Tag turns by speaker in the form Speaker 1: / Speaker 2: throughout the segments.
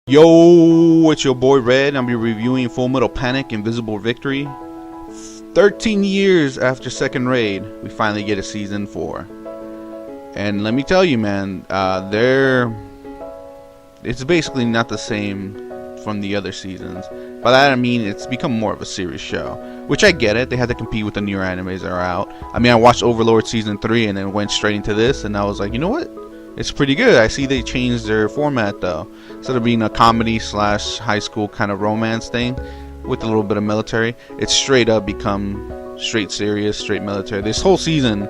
Speaker 1: Yo, it's your boy Red. I'll be reviewing Full Metal Panic: Invisible Victory. 13 years after second raid, we finally get a season 4. And let me tell you, man, it's basically not the same from the other seasons. By that I mean it's become more of a serious show, which I get it. They had to compete with the newer animes that are out. I mean, I watched Overlord season 3 and then went straight into this, and I was like, you know what? It's pretty good. I see they changed their format though. Instead of being a comedy slash high school kind of romance thing with a little bit of military, it's straight up become straight serious, straight military. This whole season,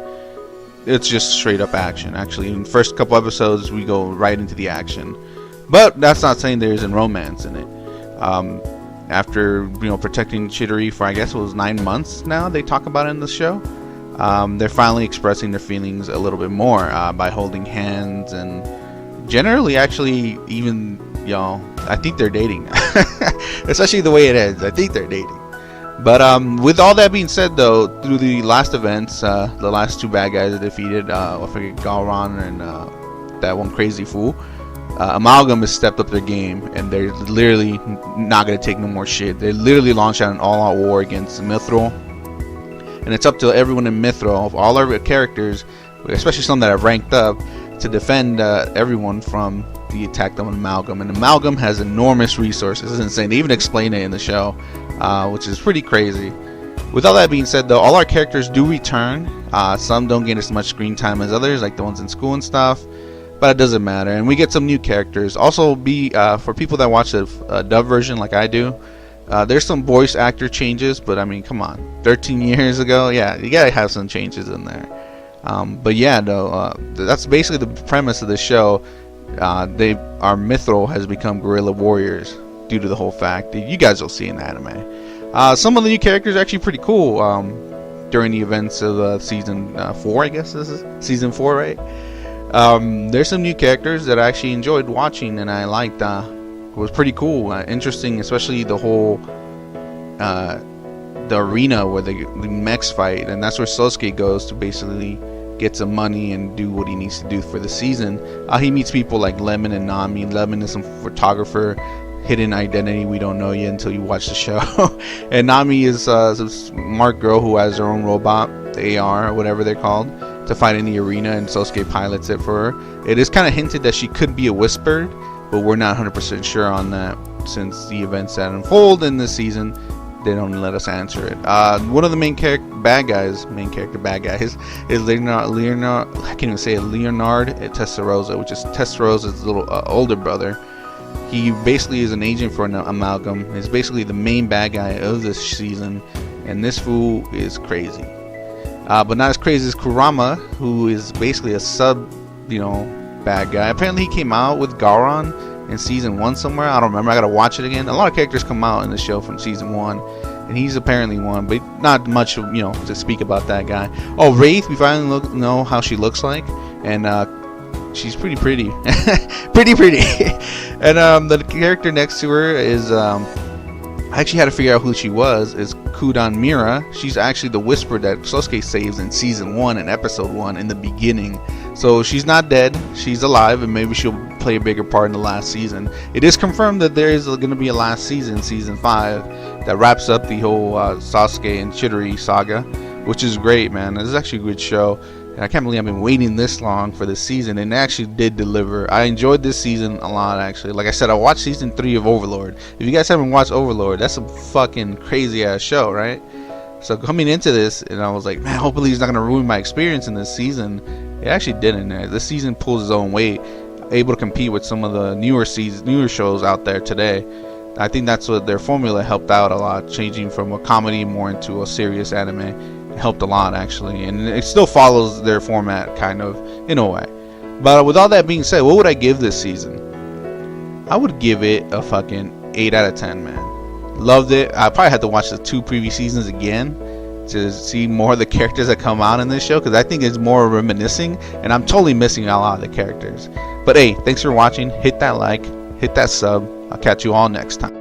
Speaker 1: it's just straight up action. Actually, in the first couple episodes, we go right into the action. But that's not saying there isn't romance in it. After protecting Chidori for I guess it was 9 months now, they talk about it in the show. They're finally expressing their feelings a little bit more by holding hands, and generally actually even I think they're dating. Especially the way it ends, I think they're dating. But with all that being said though, through the last events, the last 2 bad guys are defeated. I forget, Galron and that one crazy fool. Amalgam has stepped up their game, and they're literally not going to take no more shit. They literally launched out an all-out war against Mithril. And it's up to everyone in Mithril, all our characters, especially some that have ranked up, to defend everyone from the attack on Amalgam. And Amalgam has enormous resources. It's insane. They even explain it in the show, which is pretty crazy. With all that being said, though, all our characters do return. Some don't get as much screen time as others, like the ones in school and stuff. But it doesn't matter. And we get some new characters. Also, for people that watch the dub version like I do, there's some voice actor changes, but I mean, come on, 13 years ago, yeah, you gotta have some changes in there. But yeah, no, that's basically the premise of the show. Our Mithril has become guerrilla warriors due to the whole fact that you guys will see in the anime. Some of the new characters are actually pretty cool. During the events of season 4, I guess this is season 4, right? There's some new characters that I actually enjoyed watching, and I liked. It was pretty cool, interesting, especially the whole the arena where the mechs fight, and that's where Sosuke goes to basically get some money and do what he needs to do for the season. He meets people like Lemon and Nami. Lemon is some photographer, hidden identity we don't know yet until you watch the show. And Nami is a smart girl who has her own robot, the AR or whatever they're called, to fight in the arena, and Sosuke pilots it for her. It is kind of hinted that she could be a Whispered, but we're not 100% sure on that, since the events that unfold in this season, they don't let us answer it. One of the main character bad guys is Leonard Testarossa, which is Testarossa's little older brother. He basically is an agent for an Amalgam. He's basically the main bad guy of this season, and this fool is crazy. But not as crazy as Kurama, who is basically a sub, bad guy. Apparently he came out with Garon in season 1 somewhere. I don't remember. I gotta watch it again. A lot of characters come out in the show from season 1, and he's apparently one, but not much, to speak about that guy. Oh, Wraith, we finally know how she looks like, and she's pretty. pretty. And the character next to her is I actually had to figure out who she was. Is Kudan Mira. She's actually the Whisper that Sosuke saves in season 1 and episode 1 in the beginning. So she's not dead. She's alive, and maybe she'll play a bigger part in the last season. It is confirmed that there is going to be a last season, season 5, that wraps up the whole Sasuke and Chidori saga, which is great, man. This is actually a good show. And I can't believe I've been waiting this long for this season, and it actually did deliver. I enjoyed this season a lot, actually. Like I said, I watched season 3 of Overlord. If you guys haven't watched Overlord, that's a fucking crazy ass show, right? So coming into this, and I was like, man, hopefully he's not gonna ruin my experience in this season. It actually didn't. This season pulls its own weight, able to compete with some of the newer shows out there today. I think that's what their formula helped out a lot, changing from a comedy more into a serious anime. It helped a lot, actually, and it still follows their format kind of in a way. But with all that being said, what would I give this season? I would give it a fucking 8 out of 10, man. Loved it. I probably had to watch the 2 previous seasons again to see more of the characters that come out in this show, because I think it's more reminiscing, and I'm totally missing a lot of the characters. But hey, thanks for watching. Hit that like, hit that sub. I'll catch you all next time.